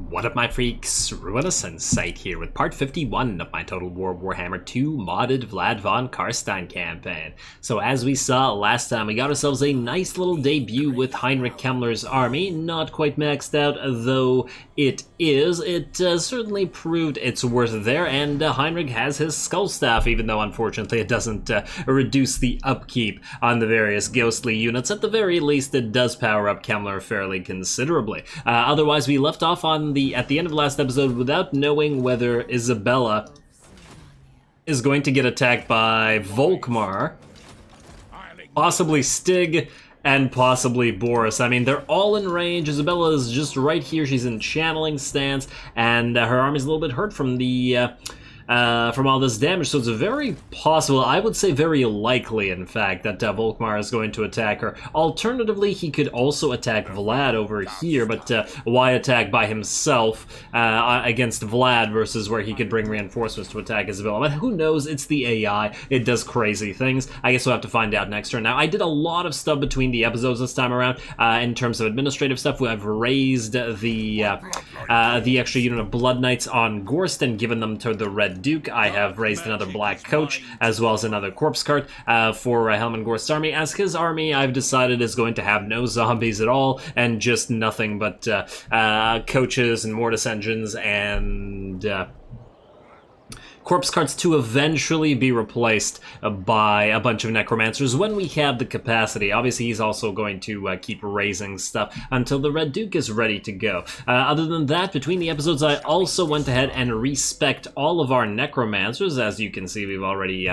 What up, my freaks? RuinousInsight here with part 51 of my Total Warhammer II modded Vlad von Carstein campaign. So as we saw last time, we got ourselves a nice little debut with Heinrich Kemmler's army. Not quite maxed out, though it is. It certainly proved its worth there, and Heinrich has his skull staff, even though unfortunately it doesn't reduce the upkeep on the various ghostly units. At the very least, it does power up Kemmler fairly considerably. Otherwise, we left off on at the end of last episode without knowing whether Isabella is going to get attacked by Volkmar, possibly Stig, and possibly Boris. I mean, they're all in range. Isabella is just right here. She's in channeling stance, and her army's a little bit hurt from the from all this damage, so it's very possible, I would say very likely, in fact, that Volkmar is going to attack her. Alternatively, he could also attack Vlad over here, but why attack by himself against Vlad versus where he could bring reinforcements to attack Isabella? But who knows? It's the AI. It does crazy things. I guess we'll have to find out next turn. Now, I did a lot of stuff between the episodes this time around in terms of administrative stuff. I've raised the extra unit of Blood Knights on Gorst and given them to the Red Duke. I have raised another Black Coach as well as another Corpse Cart for Helman Gorst's army, as his army I've decided is going to have no zombies at all and just nothing but coaches and mortis engines and Corpse Carts to eventually be replaced by a bunch of Necromancers when we have the capacity. Obviously, he's also going to keep raising stuff until the Red Duke is ready to go. Other than that, between the episodes, I also went ahead and respec'd all of our Necromancers. As you can see, we've already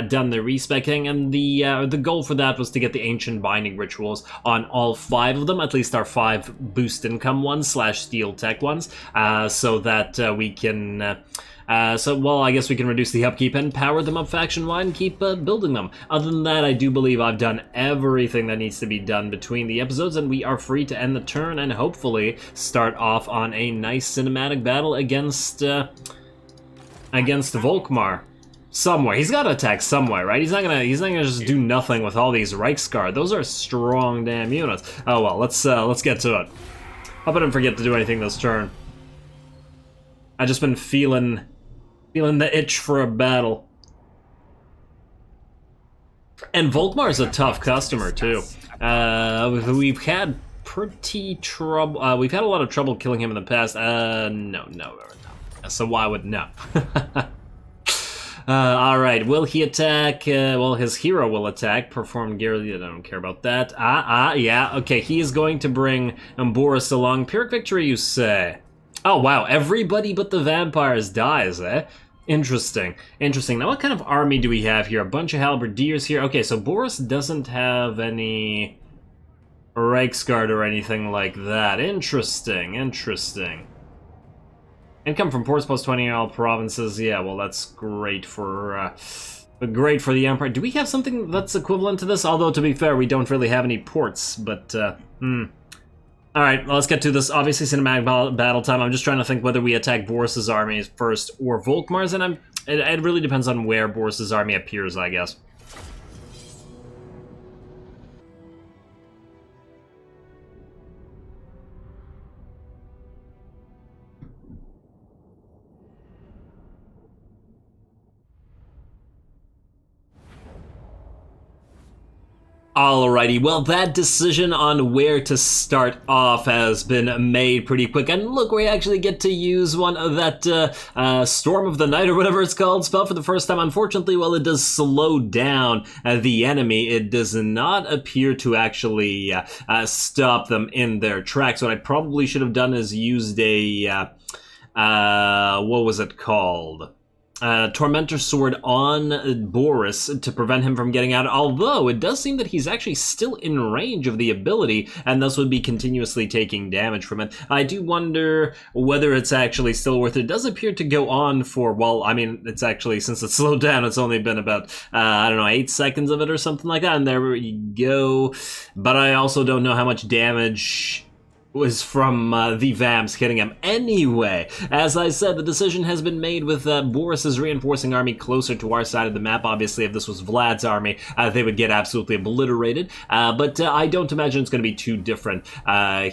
done the respecing, and the goal for that was to get the Ancient Binding Rituals on all 5 of them, at least our 5 boost income ones / steel tech ones, so that we can... well, I guess we can reduce the upkeep and power them up faction-wide and keep building them. Other than that, I do believe I've done everything that needs to be done between the episodes, and we are free to end the turn and hopefully start off on a nice cinematic battle against Volkmar. Somewhere. He's got to attack somewhere, right? He's not gonna just do nothing with all these Reichsguard. Those are strong damn units. Oh well, let's get to it. Hope I didn't forget to do anything this turn. I've just been feeling the itch for a battle. And Volkmar's a tough customer, too. We've had pretty trouble... we've had a lot of trouble killing him in the past. No. So why would... No. Alright, will he attack? Well, his hero will attack. Perform Garrett. I don't care about that. Yeah, okay. He is going to bring Boris along. Pyrrhic victory, you say? Oh, wow. Everybody but the vampires dies, eh? Interesting. Now, what kind of army do we have here? A bunch of halberdiers here. Okay, so Boris doesn't have any Reichsguard or anything like that. Interesting. Income from ports plus 20 in all provinces. Yeah, well, that's great for the Empire. Do we have something that's equivalent to this? Although, to be fair, we don't really have any ports, but, Alright, well, let's get to this. Obviously, cinematic battle time. I'm just trying to think whether we attack Boris's army first or Volkmar's, and it really depends on where Boris's army appears, I guess. Alrighty, well, that decision on where to start off has been made pretty quick, and look, we actually get to use one of that Storm of the Night, or whatever it's called, spell for the first time. Unfortunately, while it does slow down the enemy, it does not appear to actually stop them in their tracks. What I probably should have done is used a, what was it called? Tormentor Sword on Boris to prevent him from getting out, although it does seem that he's actually still in range of the ability and thus would be continuously taking damage from it. I do wonder whether it's actually still worth it. It does appear to go on for, well, I mean, it's actually, since it's slowed down, it's only been about, I don't know, 8 seconds of it or something like that, and there you go. But I also don't know how much damage was from the Vamps hitting him. Anyway, as I said, the decision has been made with Boris's reinforcing army closer to our side of the map. Obviously, if this was Vlad's army, they would get absolutely obliterated. But I don't imagine it's going to be too different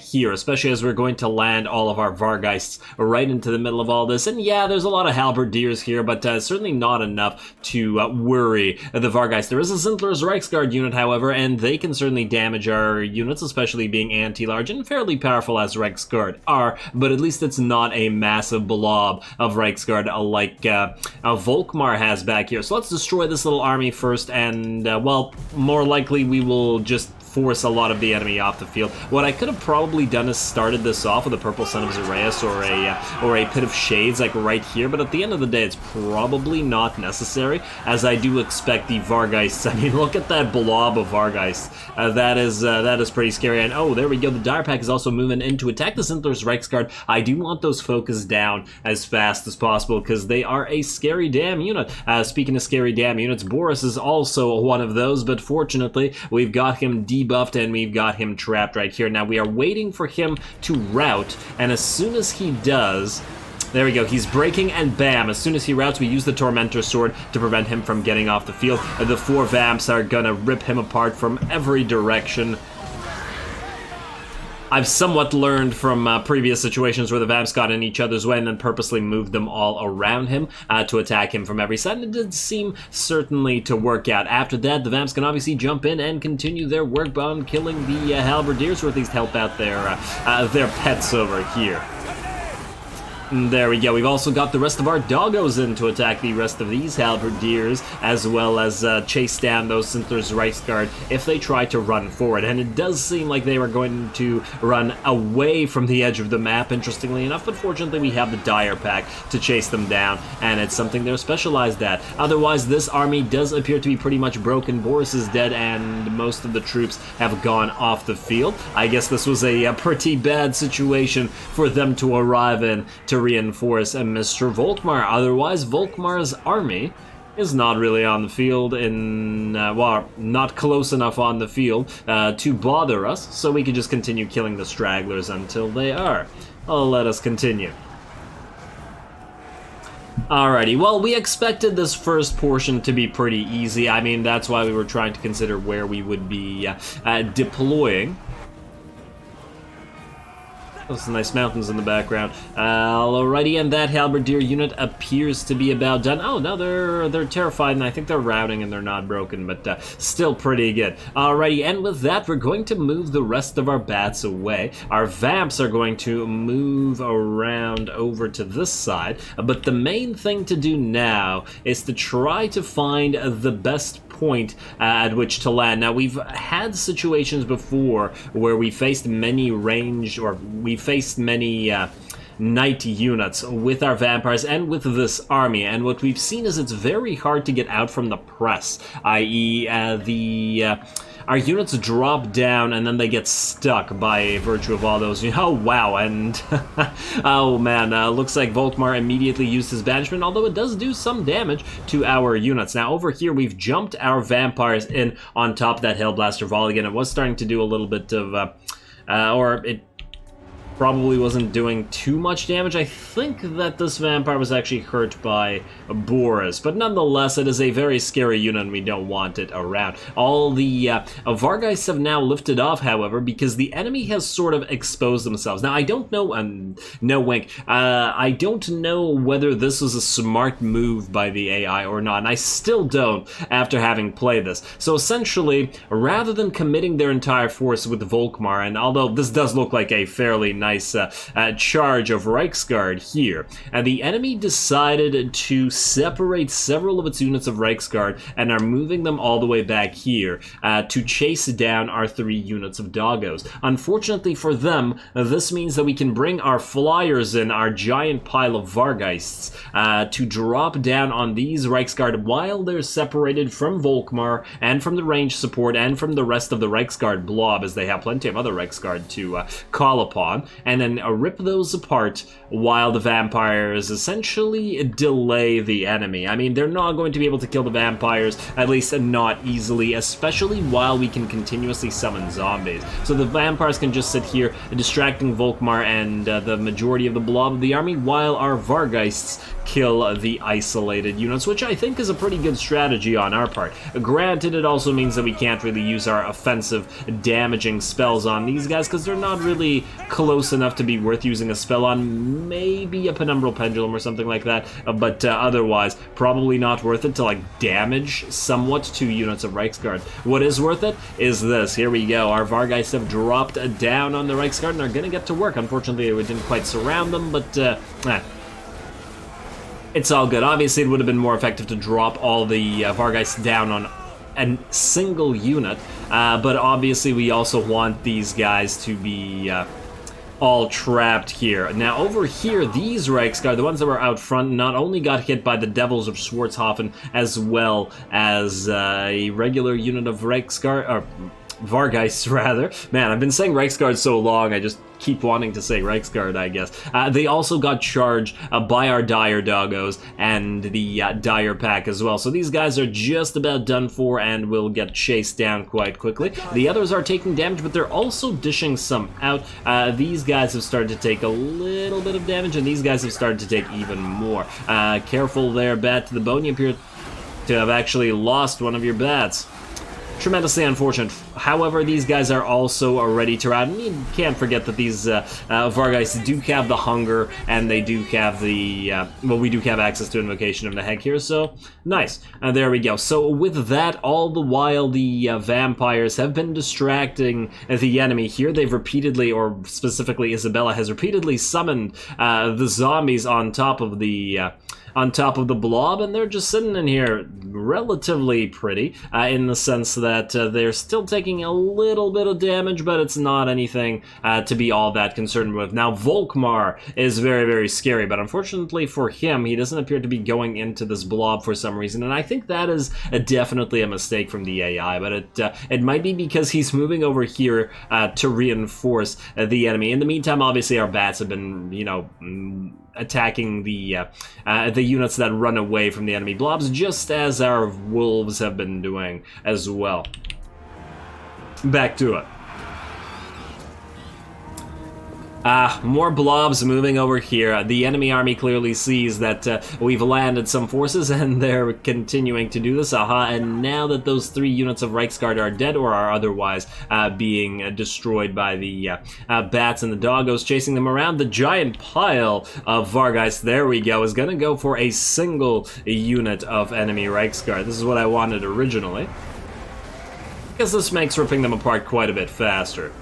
here, especially as we're going to land all of our Vargeists right into the middle of all this. And yeah, there's a lot of halberdiers here, but certainly not enough to worry the Vargeist. There is a Zintler's Reichsguard unit, however, and they can certainly damage our units, especially being anti-large and fairly powerful as Reichsguard are, but at least it's not a massive blob of Reichsguard like Volkmar has back here. So let's destroy this little army first, and well, more likely we will just force a lot of the enemy off the field. What I could have probably done is started this off with a Purple Son of Zaraeus or a Pit of Shades, like right here, but at the end of the day, it's probably not necessary, as I do expect the Vargeists. I mean, look at that blob of Vargeists. That is pretty scary. And oh, there we go. The Dire Pack is also moving in to attack the Zintler's Reichsguard. I do want those focus down as fast as possible because they are a scary damn unit. Speaking of scary damn units, Boris is also one of those, but fortunately, we've got him debuffed and we've got him trapped right here. Now we are waiting for him to rout, and as soon as he does, there we go, he's breaking, and bam, as soon as he routs, we use the Tormentor Sword to prevent him from getting off the field. The 4 Vamps are gonna rip him apart from every direction. I've somewhat learned from previous situations where the Vamps got in each other's way and then purposely moved them all around him to attack him from every side, and it did seem certainly to work out. After that, the Vamps can obviously jump in and continue their work on killing the Halberdiers, or at least help out their pets over here. There we go. We've also got the rest of our doggos in to attack the rest of these halberdiers, as well as chase down those Zintler's Reichsguard if they try to run forward. And it does seem like they were going to run away from the edge of the map, interestingly enough, but fortunately we have the Dire Pack to chase them down, and it's something they're specialized at. Otherwise, this army does appear to be pretty much broken. Boris is dead, and most of the troops have gone off the field. I guess this was a pretty bad situation for them to arrive in to reinforce Mr. Volkmar. Otherwise, Volkmar's army is not really on the field well, not close enough on the field to bother us, so we can just continue killing the stragglers until they are. Let us continue. Alrighty, well, we expected this first portion to be pretty easy. I mean, that's why we were trying to consider where we would be deploying. Those nice mountains in the background. Alrighty, and that halberdier unit appears to be about done. Oh, no, they're terrified, and I think they're routing and they're not broken, but still pretty good. Alrighty, and with that, we're going to move the rest of our bats away. Our Vamps are going to move around over to this side, but the main thing to do now is to try to find the best point at which to land. Now, we've had situations before where we faced many ranged, or we faced many knight units with our vampires and with this army, and what we've seen is it's very hard to get out from the press, i.e. Our units drop down and then they get stuck by virtue of all those. Oh, wow, and oh man, looks like Volkmar immediately used his banishment, although it does do some damage to our units. Now, over here, we've jumped our vampires in on top of that Hellblaster Vol again. It was starting to do a little bit of, or it probably wasn't doing too much damage. I think that this vampire was actually hurt by Boris, but nonetheless, it is a very scary unit and we don't want it around. All the Vargeists have now lifted off, however, because the enemy has sort of exposed themselves. Now, I don't know, no wink, I don't know whether this was a smart move by the AI or not, and I still don't after having played this. So essentially, rather than committing their entire force with Volkmar, and although this does look like a fairly nice charge of Reichsguard here, and the enemy decided to separate several of its units of Reichsguard and are moving them all the way back here to chase down our 3 units of doggos. Unfortunately for them, this means that we can bring our flyers in, our giant pile of Vargeists, to drop down on these Reichsguard while they're separated from Volkmar and from the range support and from the rest of the Reichsguard blob, as they have plenty of other Reichsguard to call upon. and then rip those apart while the vampires essentially delay the enemy. I mean, they're not going to be able to kill the vampires, at least not easily, especially while we can continuously summon zombies. So the vampires can just sit here, distracting Volkmar and the majority of the blob of the army, while our Vargeists kill the isolated units, which I think is a pretty good strategy on our part. Granted, it also means that we can't really use our offensive damaging spells on these guys, because they're not really close enough to be worth using a spell on. Maybe a Penumbral Pendulum or something like that, but otherwise, probably not worth it to, like, damage somewhat 2 units of Reiksguard. What is worth it is this. Here we go. Our Vargeists have dropped down on the Reiksguard and are going to get to work. Unfortunately, we didn't quite surround them, but it's all good. Obviously, it would have been more effective to drop all the Vargeists down on a single unit, but obviously we also want these guys to be all trapped here. Now, over here, these Reiksguard, the ones that were out front, not only got hit by the Devils of Schwarzhofen, as well as a regular unit of Reiksguard, or Vargeists, rather. Man, I've been saying Reiksguard so long, I just keep wanting to say Reiksguard, I guess. They also got charged by our Dire Doggos and the Dire Pack as well. So these guys are just about done for and will get chased down quite quickly. The others are taking damage, but they're also dishing some out. These guys have started to take a little bit of damage, and these guys have started to take even more. Careful there, Bat to the Bone. You appear to have actually lost one of your bats. Tremendously unfortunate. However, these guys are also ready to ride. And you can't forget that these Vargeists do have the hunger, and they do have the... well, we do have access to Invocation of the Heck here, so nice. There we go. So with that, all the while the vampires have been distracting the enemy here. They've repeatedly, or specifically Isabella, has repeatedly summoned the zombies on top of the blob, and they're just sitting in here relatively pretty, in the sense that they're still taking a little bit of damage, but it's not anything to be all that concerned with. Now, Volkmar is very, very scary, but unfortunately for him, he doesn't appear to be going into this blob for some reason, and I think that is definitely a mistake from the AI, but it might be because he's moving over here to reinforce the enemy. In the meantime, obviously, our bats have been, you know, attacking the units that run away from the enemy blobs, just as our wolves have been doing as well. Back to it. More blobs moving over here. The enemy army clearly sees that we've landed some forces, and they're continuing to do this. And now that those 3 units of Reiksguard are dead or are otherwise being destroyed by the bats and the doggos chasing them around, the giant pile of Vargeists, there we go, is going to go for a single unit of enemy Reiksguard. This is what I wanted originally, because this makes ripping them apart quite a bit faster.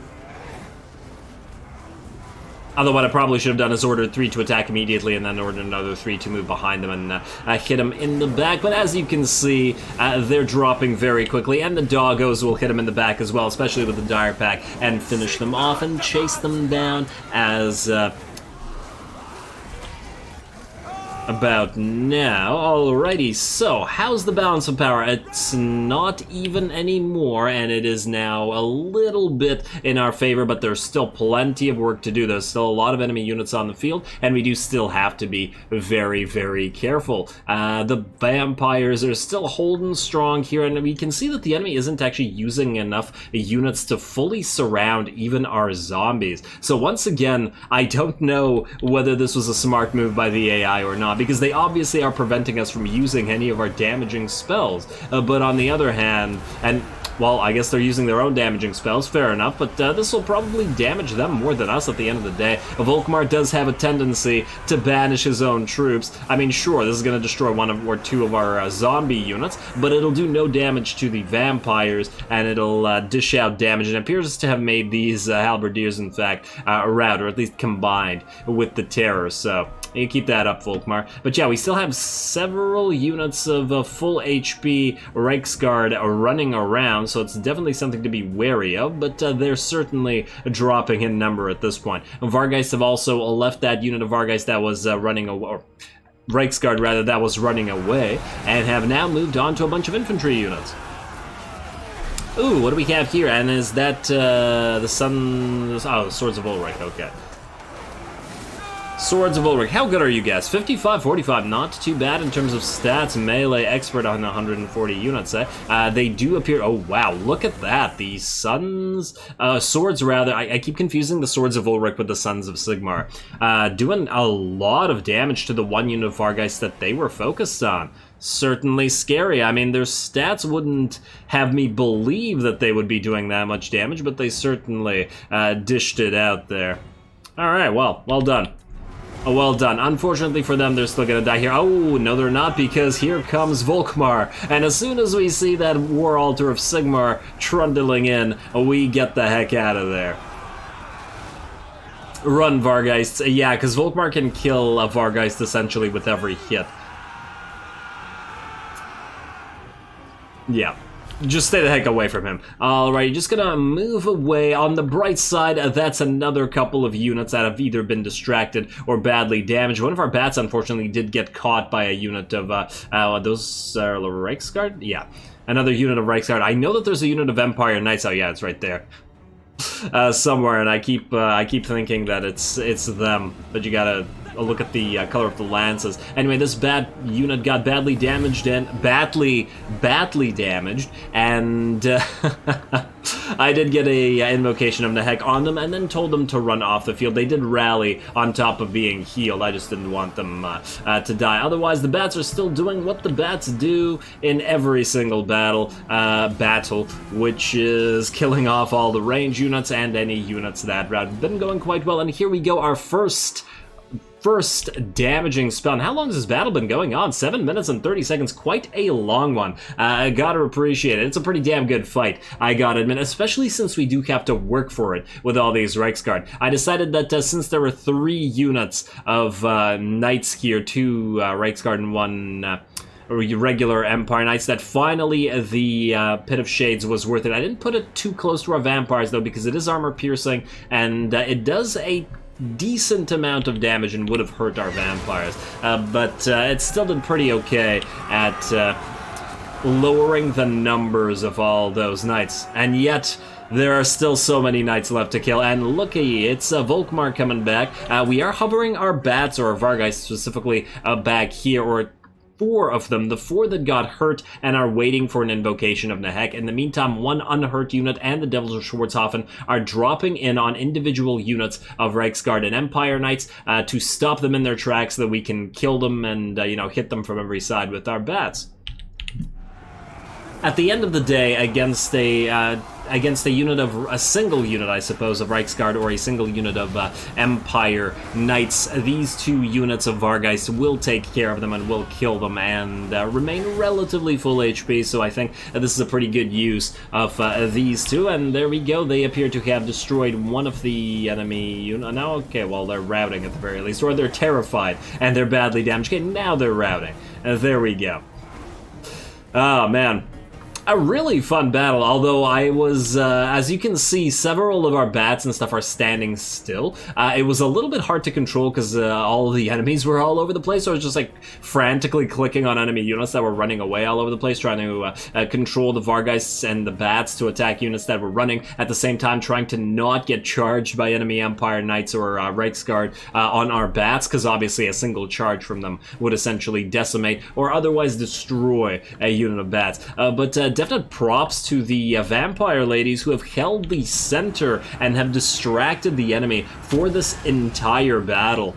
Although what I probably should have done is ordered 3 to attack immediately and then ordered another 3 to move behind them and hit them in the back. But as you can see, they're dropping very quickly, and the doggos will hit them in the back as well, especially with the Dire Pack, and finish them off and chase them down as... about now. Alrighty, so how's the balance of power? It's not even anymore, and it is now a little bit in our favor, but there's still plenty of work to do. There's still a lot of enemy units on the field, and we do still have to be very, very careful. The vampires are still holding strong here, and we can see that the enemy isn't actually using enough units to fully surround even our zombies. So once again, I don't know whether this was a smart move by the AI or not, because they obviously are preventing us from using any of our damaging spells. But on the other hand, and well, I guess they're using their own damaging spells, fair enough, but this will probably damage them more than us at the end of the day. Volkmar does have a tendency to banish his own troops. I mean, sure, this is going to destroy 1 or 2 of our zombie units, but it'll do no damage to the vampires, and it'll dish out damage, and it appears to have made these halberdiers, in fact, rout, or at least combined with the terror, so... You keep that up, Volkmar. But yeah, we still have several units of full HP Reiksguard running around, so it's definitely something to be wary of, but they're certainly dropping in number at this point. Vargeists have also left that unit of Vargeist that was running away, or Reiksguard rather, that was running away, and have now moved on to a bunch of infantry units. Ooh, what do we have here? And is that the Sun... Oh, the Swords of Ulrich, okay. Swords of Ulrich, how good are you guys? 55, 45, not too bad in terms of stats. Melee expert on 140 units, eh? They do appear, oh wow, look at that. The Sons, Swords rather, I keep confusing the Swords of Ulrich with the Sons of Sigmar. Doing a lot of damage to the one unit of Vargeist that they were focused on. Certainly scary. I mean, their stats wouldn't have me believe that they would be doing that much damage, but they certainly dished it out there. Alright, well done. Oh, well done. Unfortunately for them, they're still gonna die here. Oh, no they're not, because here comes Volkmar. And as soon as we see that War Altar of Sigmar trundling in, we get the heck out of there. Run, Vargeists. Yeah, because Volkmar can kill a Vargeist essentially with every hit. Yeah. Just stay the heck away from him. Alright, just gonna move away. On the bright side, that's another couple of units that have either been distracted or badly damaged. One of our bats, unfortunately, did get caught by a unit of, those are Reichsguard? Yeah. Another unit of Reichsguard. I know that there's a unit of Empire Knights. Oh yeah, it's right there. Somewhere, and I keep thinking that it's them, but you gotta look at the color of the lances. Anyway, this bat unit got badly damaged and badly damaged, and I did get a invocation of Nehek on them, and then told them to run off the field. They did rally on top of being healed. I just didn't want them to die. Otherwise, the bats are still doing what the bats do in every single battle, which is killing off all the range units and any units that have been going quite well. And here we go, our first damaging spell. And how long has this battle been going on? 7 minutes and 30 seconds, quite a long one. I gotta appreciate it. It's a pretty damn good fight, I gotta admit, especially since we do have to work for it with all these Reichsguard. I decided that since there were 3 units of Knights here, 2 Reichsguard and 1 regular Empire Knights, that finally the Pit of Shades was worth it. I didn't put it too close to our vampires though, because it is armor piercing, and it does a decent amount of damage and would have hurt our vampires, but it still did pretty okay at lowering the numbers of all those knights. And yet there are still so many knights left to kill, and looky, it's Volkmar coming back. We are hovering our bats, or our Vargeist specifically, back here, or 4 of them, the 4 that got hurt and are waiting for an invocation of Nehek. In the meantime, 1 unhurt unit and the Devils of Schwarzhofen are dropping in on individual units of Reichsguard and Empire Knights to stop them in their tracks so that we can kill them and, hit them from every side with our bats. At the end of the day, against a unit of a single unit, I suppose, of Reichsguard, or a single unit of Empire Knights, these 2 units of Vargeist will take care of them and will kill them and remain relatively full HP. So I think this is a pretty good use of these 2. And there we go. They appear to have destroyed one of the enemy units. Now, okay, well, they're routing at the very least, or they're terrified and they're badly damaged. Okay, now they're routing. There we go. Oh man. A really fun battle, although I was, as you can see, several of our bats and stuff are standing still. It was a little bit hard to control because all the enemies were all over the place, so I was just like frantically clicking on enemy units that were running away all over the place, trying to control the Vargeists and the bats to attack units that were running, at the same time trying to not get charged by enemy Empire Knights or Reichsguard on our bats, because obviously a single charge from them would essentially decimate or otherwise destroy a unit of bats. But definite props to the vampire ladies who have held the center and have distracted the enemy for this entire battle.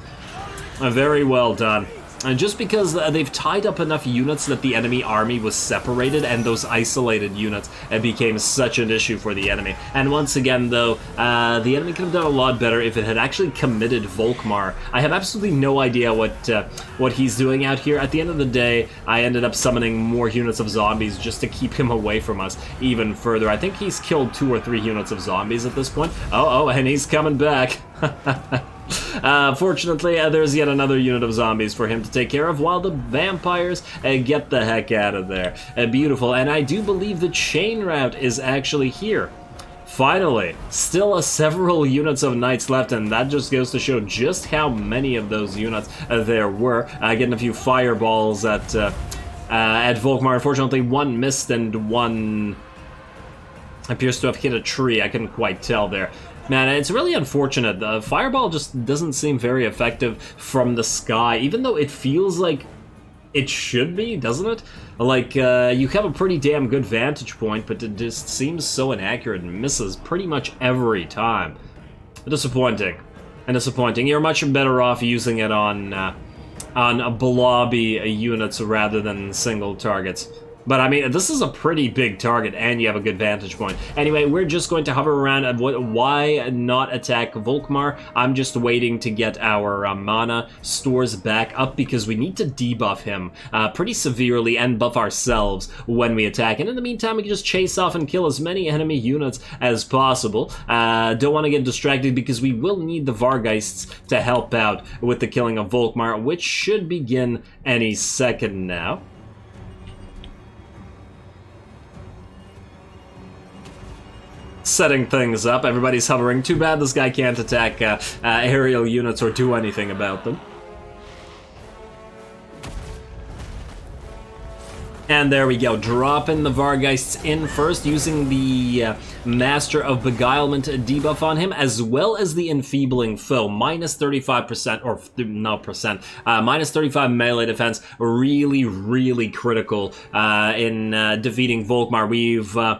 Very well done. And just because they've tied up enough units that the enemy army was separated, and those isolated units became such an issue for the enemy. And once again, though, the enemy could have done a lot better if it had actually committed Volkmar. I have absolutely no idea what he's doing out here. At the end of the day, I ended up summoning more units of zombies just to keep him away from us even further. I think he's killed 2 or 3 units of zombies at this point. Oh, and he's coming back. Fortunately, there's yet another unit of zombies for him to take care of, while the vampires get the heck out of there. Beautiful, and I do believe the chain route is actually here. Finally, still several units of knights left, and that just goes to show just how many of those units there were. Getting a few fireballs at Volkmar. Unfortunately, one missed and one appears to have hit a tree. I couldn't quite tell there. Man, it's really unfortunate. The fireball just doesn't seem very effective from the sky, even though it feels like it should be, doesn't it? Like, you have a pretty damn good vantage point, but it just seems so inaccurate and misses pretty much every time. Disappointing. And disappointing. You're much better off using it on blobby units rather than single targets. But I mean, this is a pretty big target, and you have a good vantage point. Anyway, we're just going to hover around. And why not attack Volkmar? I'm just waiting to get our mana stores back up because we need to debuff him pretty severely and buff ourselves when we attack. And in the meantime, we can just chase off and kill as many enemy units as possible. Don't want to get distracted because we will need the Vargeists to help out with the killing of Volkmar, which should begin any second now. Setting things up, everybody's hovering. Too bad this guy can't attack aerial units or do anything about them. And there we go, dropping the Vargeists in first, using the Master of Beguilement debuff on him, as well as the Enfeebling Foe, minus 35%, or no percent, minus 35 melee defense, really, really critical in defeating Volkmar.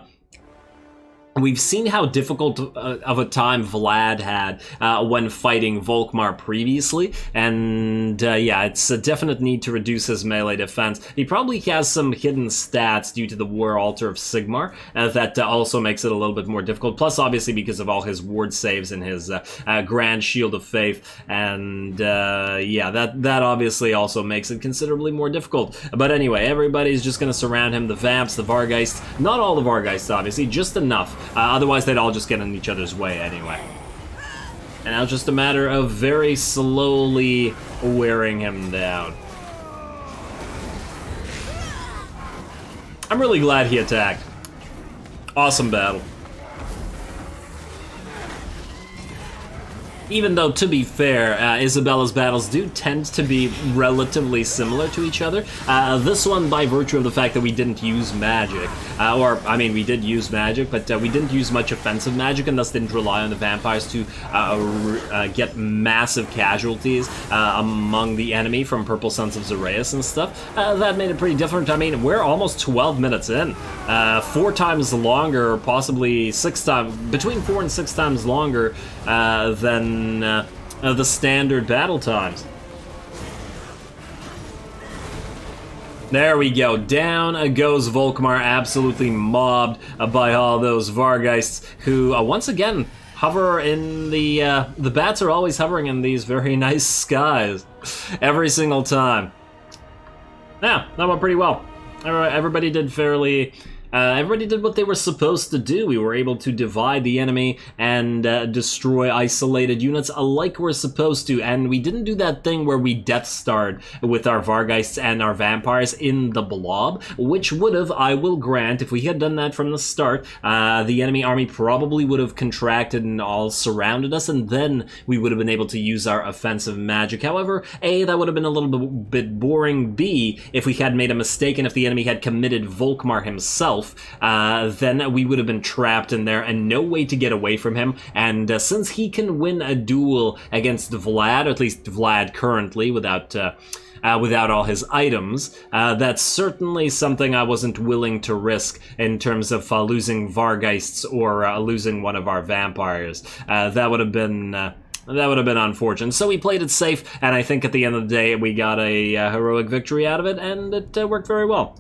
We've seen how difficult of a time Vlad had when fighting Volkmar previously, and yeah, it's a definite need to reduce his melee defense. He probably has some hidden stats due to the War Altar of Sigmar that also makes it a little bit more difficult, plus obviously because of all his ward saves and his Grand Shield of Faith, and yeah, that obviously also makes it considerably more difficult. But anyway, everybody's just going to surround him, the Vamps, the Vargeists, not all the Vargeists obviously, just enough. Otherwise, they'd all just get in each other's way anyway. And now it's just a matter of very slowly wearing him down. I'm really glad he attacked. Awesome battle. Even though, to be fair, Isabella's battles do tend to be relatively similar to each other. This one, by virtue of the fact that we didn't use magic, or, I mean, we did use magic, but we didn't use much offensive magic, and thus didn't rely on the vampires to get massive casualties among the enemy from Purple Sons of Zeraeus and stuff. That made it pretty different. I mean, we're almost 12 minutes in. 4 times longer, possibly 6 times, between 4 and 6 times longer than the standard battle times. There we go. Down goes Volkmar, absolutely mobbed by all those Vargeists who, once again, hover in the bats are always hovering in these very nice skies every single time. Yeah, that went pretty well. Everybody did fairly... everybody did what they were supposed to do. We were able to divide the enemy and destroy isolated units like we're supposed to, and we didn't do that thing where we Death Starred with our Vargeists and our Vampires in the blob, which would have, I will grant, if we had done that from the start, the enemy army probably would have contracted and all surrounded us, and then we would have been able to use our offensive magic. However, A, that would have been a little bit boring. B, if we had made a mistake and if the enemy had committed Volkmar himself, then we would have been trapped in there and no way to get away from him. And since he can win a duel against Vlad, or at least Vlad currently, without all his items, that's certainly something I wasn't willing to risk in terms of losing Vargeists or losing one of our vampires. That would have been unfortunate. So we played it safe, and I think at the end of the day we got a heroic victory out of it, and it worked very well.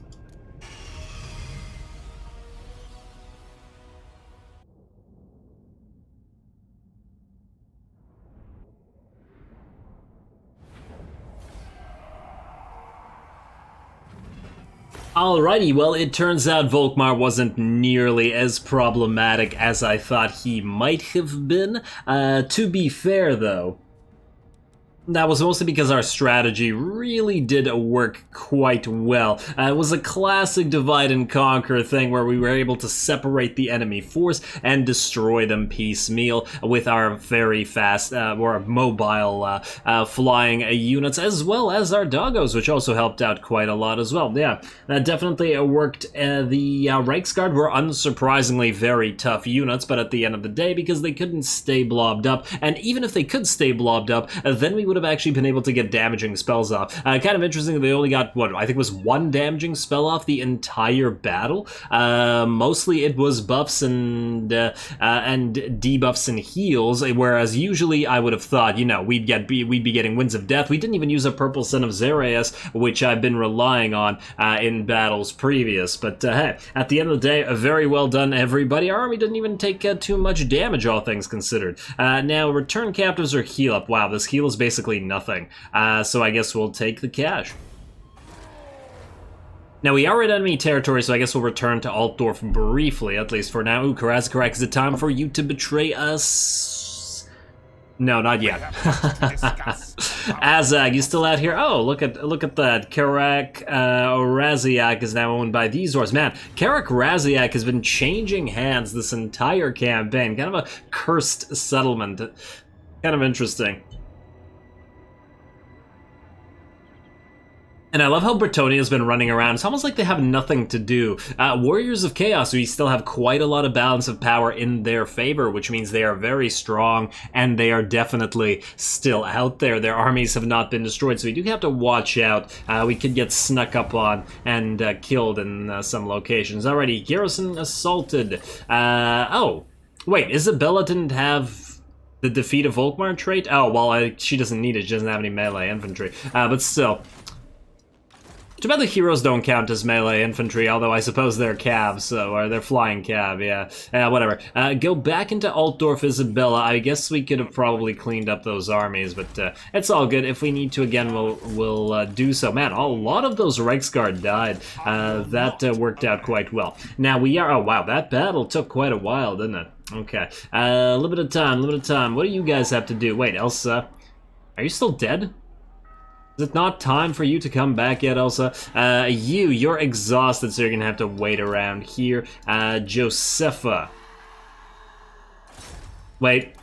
Alrighty, well, it turns out Volkmar wasn't nearly as problematic as I thought he might have been. To be fair, though, That was mostly because our strategy really did work quite well. It was a classic divide and conquer thing where we were able to separate the enemy force and destroy them piecemeal with our very fast or mobile flying units, as well as our doggos, which also helped out quite a lot as well. Yeah, that definitely worked. The Reichsguard were unsurprisingly very tough units, but at the end of the day, because they couldn't stay blobbed up, and even if they could stay blobbed up, then we would have actually been able to get damaging spells off. Kind of interesting that they only got, what, I think it was one damaging spell off the entire battle. Mostly it was buffs and debuffs and heals, whereas usually I would have thought, you know, we'd be getting Winds of Death. We didn't even use a Purple Son of Xereus, which I've been relying on in battles previous. But hey, at the end of the day, very well done, everybody. Our army didn't even take too much damage, all things considered. Now, return captives or heal up. Wow, this heal is basically nothing. So I guess we'll take the cash. Now, we are in enemy territory, so I guess we'll return to Altdorf briefly, at least for now. Ooh, Karazkarak, is it time for you to betray us? No, not yet. Azag, you still out here? Oh, look at that. Karak Raziak is now owned by these wars. Man, Karak Raziak has been changing hands this entire campaign. Kind of a cursed settlement. Kind of interesting. And I love how Bretonia's been running around. It's almost like they have nothing to do. Warriors of Chaos, we still have quite a lot of balance of power in their favor, which means they are very strong, and they are definitely still out there. Their armies have not been destroyed, so we do have to watch out. We could get snuck up on and killed in some locations. Alrighty, garrison assaulted. Oh, wait, Isabella didn't have the defeat of Volkmar trait? Oh, well, she doesn't need it. She doesn't have any melee infantry. But still. Too bad the heroes don't count as melee infantry, although I suppose they're calves, or they're flying cav, yeah. Whatever. Go back into Altdorf, Isabella. I guess we could have probably cleaned up those armies, but it's all good. If we need to again, we'll do so. Man, a lot of those Reichsguard died. That worked out quite well. Now we are... Oh, wow, that battle took quite a while, didn't it? Okay. Limited time. What do you guys have to do? Wait, Elsa, are you still dead? Is it not time for you to come back yet, Elsa? You're exhausted, so you're gonna have to wait around here. Josepha. Wait,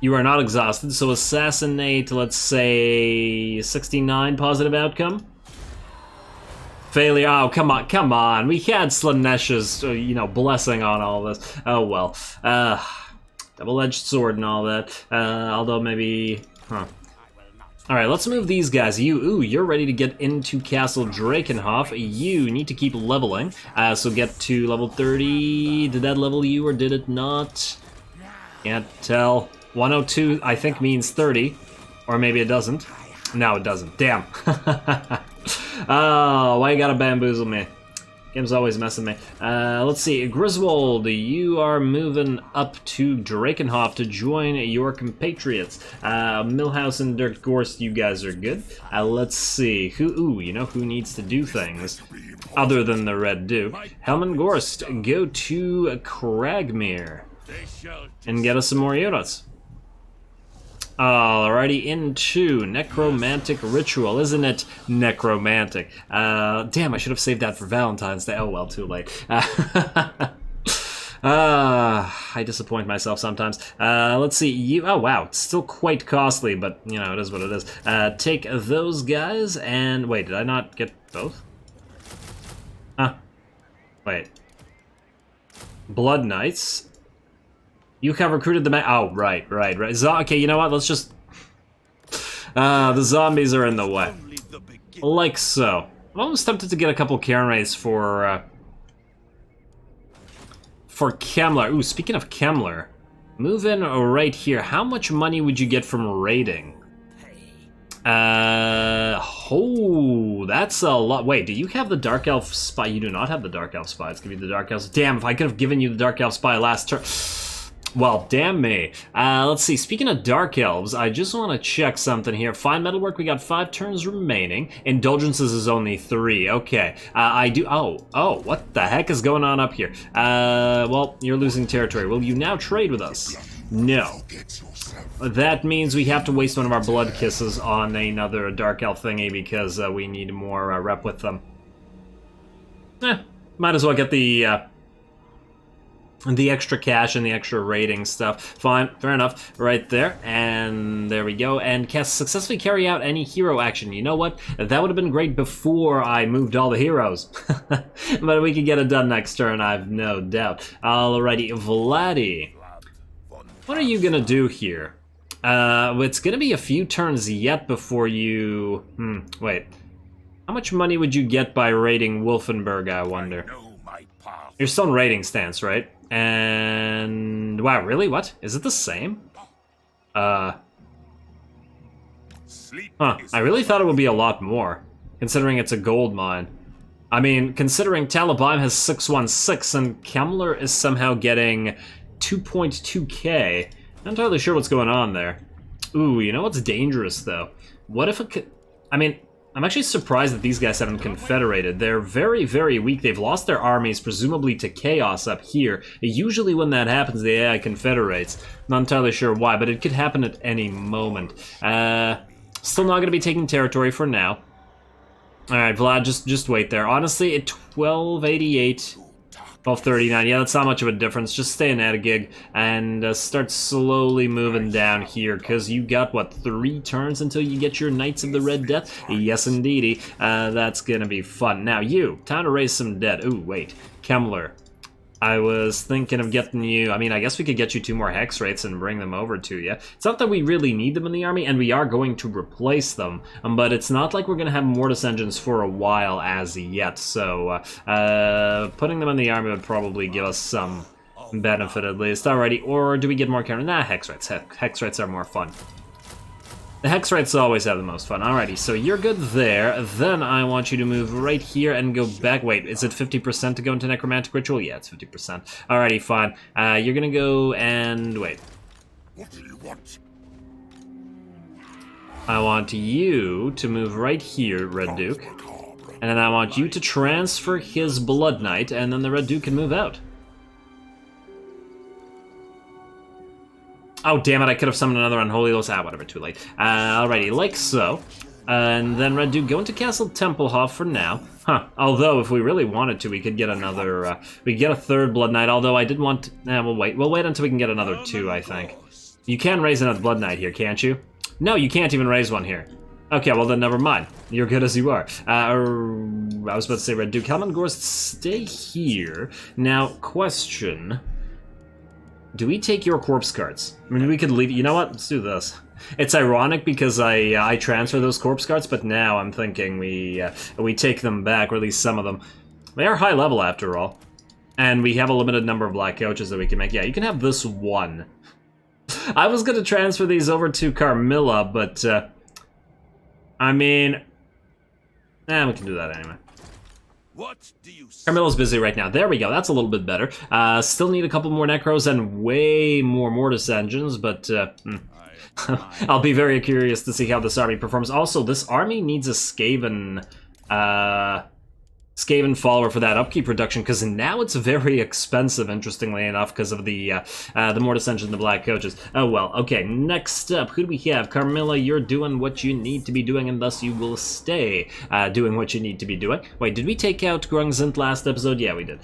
you are not exhausted, so assassinate, let's say, 69 positive outcome? Failure, oh, come on. We had Slaanesha's, blessing on all this. Oh, well. Double-edged sword and all that. Although maybe, Alright, let's move these guys. You're ready to get into Castle Drakenhof. You need to keep leveling, so get to level 30. Did that level you or did it not? Can't tell. 102, I think, means 30. Or maybe it doesn't. No, it doesn't. Damn. Oh, why you gotta bamboozle me? Game's always messing me. Let's see, Griswold, you are moving up to Drakenhof to join your compatriots. Milhouse and Dirk Gorst, you guys are good. Let's see, who needs to do things other than the Red Duke? Helman Gorst, go to Cragmere and get us some more units. Alrighty, into Necromantic Ritual, isn't it? Necromantic. Damn, I should have saved that for Valentine's Day. Oh well, too late. I disappoint myself sometimes. Let's see, oh wow, it's still quite costly, but, it is what it is. Take those guys, and, wait, did I not get both? Huh. Wait. Blood Knights. You have recruited the oh, right. Okay, you know what? Let's just... the zombies are in the way. Like so. I'm almost tempted to get a couple Cairn Raids for Kemmler. Ooh, speaking of Kemmler, move in right here. How much money would you get from raiding? Oh, that's a lot. Wait, do you have the Dark Elf Spy? You do not have the Dark Elf Spy. Let's give you the Dark Elf. Damn, if I could have given you the Dark Elf Spy last turn... Well, damn me. Let's see, speaking of Dark Elves, I just want to check something here. Fine Metalwork, we got 5 turns remaining. Indulgences is only 3. Okay. I do... Oh, what the heck is going on up here? Well, you're losing territory. Will you now trade with us? No. That means we have to waste one of our blood kisses on another Dark Elf thingy because we need more rep with them. Might as well get the extra cash and the extra rating stuff. Fine, fair enough. Right there, and there we go. And successfully carry out any hero action. You know what? That would have been great before I moved all the heroes. But we can get it done next turn, I've no doubt. Alrighty, Vladdy. What are you gonna do here? It's gonna be a few turns yet before you... wait. How much money would you get by raiding Wolfenburg, I wonder? You're still in raiding stance, right? And... wow, really? What? Is it the same? Huh. I really thought it would be a lot more, considering it's a gold mine. I mean, considering Talabheim has 616 and Kemmler is somehow getting 2.2k. Not entirely sure what's going on there. Ooh, you know what's dangerous, though? What if it... I mean... I'm actually surprised that these guys haven't confederated. They're very, very weak. They've lost their armies, presumably to chaos up here. Usually when that happens, the AI confederates. Not entirely sure why, but it could happen at any moment. Still not going to be taking territory for now. Alright, Vlad, just wait there. Honestly, at 1288... 1239, yeah, that's not much of a difference. Just stay in at a gig and start slowly moving down here, because you got, what, 3 turns until you get your Knights of the Red Death? Yes, indeedy. That's gonna be fun. Now, you, time to raise some debt. Ooh, wait, Kemmler. I was thinking of getting you... I mean, I guess we could get you 2 more hex rates and bring them over to you. It's not that we really need them in the army, and we are going to replace them, but it's not like we're going to have Mortis engines for a while as yet, so putting them in the army would probably give us some benefit at least. Alrighty, or do we get more counter? Nah, hex rates. Hex rates are more fun. The hex rates always have the most fun. Alrighty, so you're good there. Then I want you to move right here and go back. Wait, is it 50% to go into Necromantic Ritual? Yeah, it's 50%. Alrighty, fine. You're gonna go and... wait. What do you want? I want you to move right here, Red Duke. And then I want you to transfer his Blood Knight, and then the Red Duke can move out. Oh, damn it, I could have summoned another Unholy Lotus. Ah, whatever, too late. Alrighty, like so. And then Red Duke, go into Castle Templehof for now. Huh, although, if we really wanted to, we could get another, we could get a 3rd Blood Knight, although I did want... we'll wait. We'll wait until we can get another 2, I think. You can raise another Blood Knight here, can't you? No, you can't even raise one here. Okay, well then never mind. You're good as you are. I was about to say Red Duke. Helmut Gorst, stay here. Now, question... do we take your corpse cards? I mean, we could leave... you know what? Let's do this. It's ironic because I transfer those corpse cards, but now I'm thinking we take them back, or at least some of them. They are high level after all. And we have a limited number of black couches that we can make. Yeah, you can have this one. I was going to transfer these over to Carmilla, but... I mean... we can do that anyway. What do you say? Carmilla's busy right now. There we go. That's a little bit better. Still need a couple more Necros and way more Mortis engines, but I'll be very curious to see how this army performs. Also, this army needs a Skaven follower for that upkeep reduction, because now it's very expensive, interestingly enough, because of the Mortis engine and the black coaches. Oh well, okay, next up, who do we have? Carmilla, you're doing what you need to be doing, and thus you will stay doing what you need to be doing. Wait, did we take out Grungzint last episode? Yeah, we did.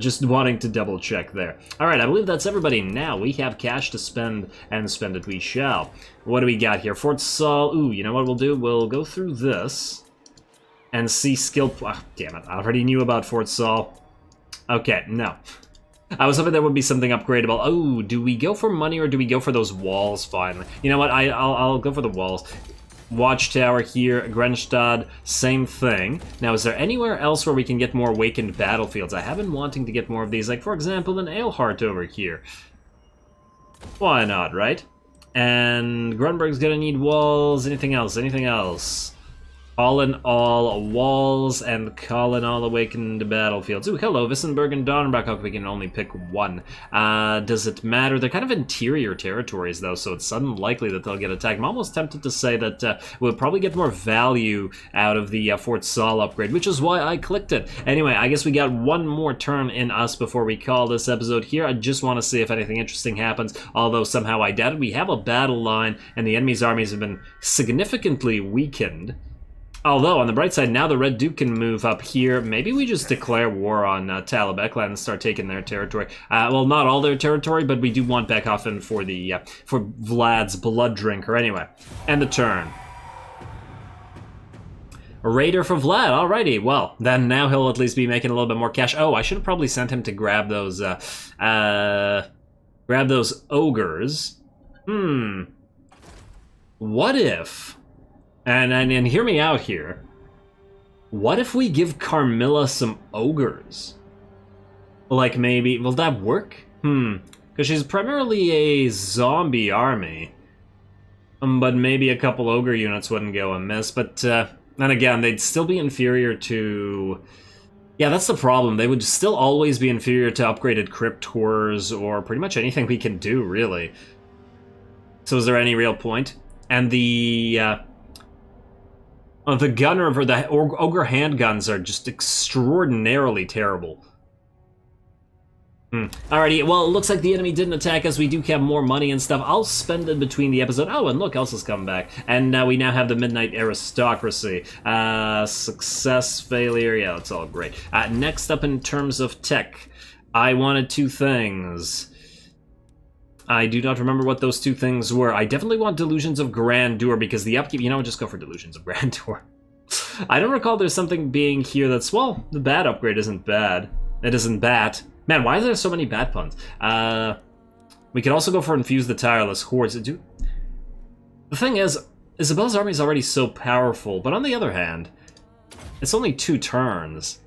Just wanting to double check there. Alright, I believe that's everybody now. We have cash to spend, and spend it we shall. What do we got here? Fort Saul, ooh, you know what we'll do? We'll go through this. And see skill... oh, damn it. I already knew about Fort Saul. Okay, no. I was hoping there would be something upgradable. Oh, do we go for money or do we go for those walls finally? You know what? I'll go for the walls. Watchtower here, Grenstad, same thing. Now, is there anywhere else where we can get more Awakened Battlefields? I have been wanting to get more of these. Like, for example, an Aleheart over here. Why not, right? And Grunberg's gonna need walls. Anything else? Anything else? Calling all walls and calling all awakened battlefields. Ooh, hello, Wissenberg and Donnerbach. Oh, we can only pick one. Does it matter? They're kind of interior territories, though, so it's unlikely that they'll get attacked. I'm almost tempted to say that we'll probably get more value out of the Fort Saul upgrade, which is why I clicked it. Anyway, I guess we got one more turn in us before we call this episode here. I just want to see if anything interesting happens, although somehow I doubt it. We have a battle line, and the enemy's armies have been significantly weakened. Although, on the bright side, now the Red Duke can move up here. Maybe we just declare war on Talabekland and start taking their territory. Well, not all their territory, but we do want Beckhofen for the for Vlad's blood drinker. Anyway, end the turn. A raider for Vlad. Alrighty. Well, then now he'll at least be making a little bit more cash. Oh, I should have probably sent him to grab those ogres. What if? And hear me out here. What if we give Carmilla some ogres? Like maybe, will that work? Because she's primarily a zombie army. But maybe a couple ogre units wouldn't go amiss. But then again, they'd still be inferior to... Yeah, that's the problem. They would still always be inferior to upgraded Cryptors or pretty much anything we can do, really. So is there any real point? And the gunner for the ogre handguns are just extraordinarily terrible. Alrighty, well, it looks like the enemy didn't attack us. We do have more money and stuff. I'll spend it between the episode. Oh, and look, Elsa's come back. And we now have the Midnight Aristocracy. Success, failure, yeah, that's all great. Next up in terms of tech, I wanted two things. I do not remember what those two things were. I definitely want Delusions of Grandeur because the upkeep... You know, just go for Delusions of Grandeur. I don't recall there's something being here that's... Well, the bat upgrade isn't bad. It isn't bat. Man, why are there so many bat puns? We could also go for Infuse the Tireless Hordes. The thing is, Isabella's army is already so powerful, but on the other hand, it's only 2 turns.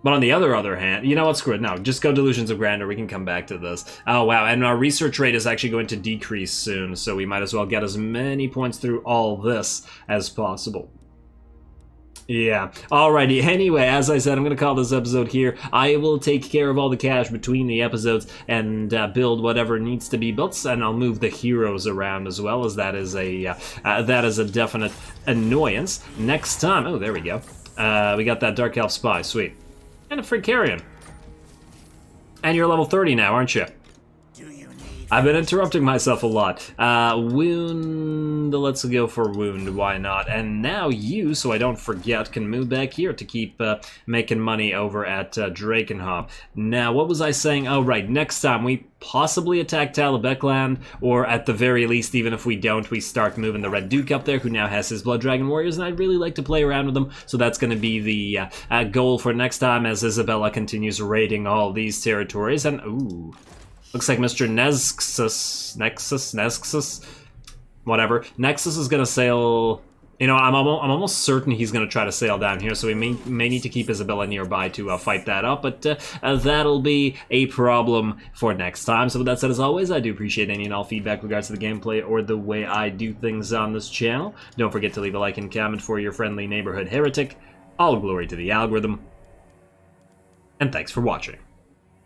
But on the other hand, you know what, screw it, no, just go Delusions of Grandeur, we can come back to this. Oh wow, and our research rate is actually going to decrease soon, so we might as well get as many points through all this as possible. Yeah, alrighty, anyway, as I said, I'm going to call this episode here. I will take care of all the cash between the episodes and build whatever needs to be built, and I'll move the heroes around as well, as that is a definite annoyance. Next time, oh, there we go. We got that Dark Elf Spy, sweet. And a free carrion. And you're level 30 now, aren't you? I've been interrupting myself a lot. Wound, let's go for wound, why not? And now you, so I don't forget, can move back here to keep making money over at Drakenhof. Now, what was I saying? Oh, right, next time we possibly attack Talabekland, or at the very least, even if we don't, we start moving the Red Duke up there, who now has his Blood Dragon Warriors, and I'd really like to play around with them, so that's going to be the goal for next time, as Isabella continues raiding all these territories, and ooh... Looks like Mr. Nexus, whatever. Nexus is gonna sail. You know, I'm almost certain he's gonna try to sail down here, so we may need to keep Isabella nearby to fight that up. But that'll be a problem for next time. So with that said, as always, I do appreciate any and all feedback in regards to the gameplay or the way I do things on this channel. Don't forget to leave a like and comment for your friendly neighborhood heretic. All glory to the algorithm, and thanks for watching.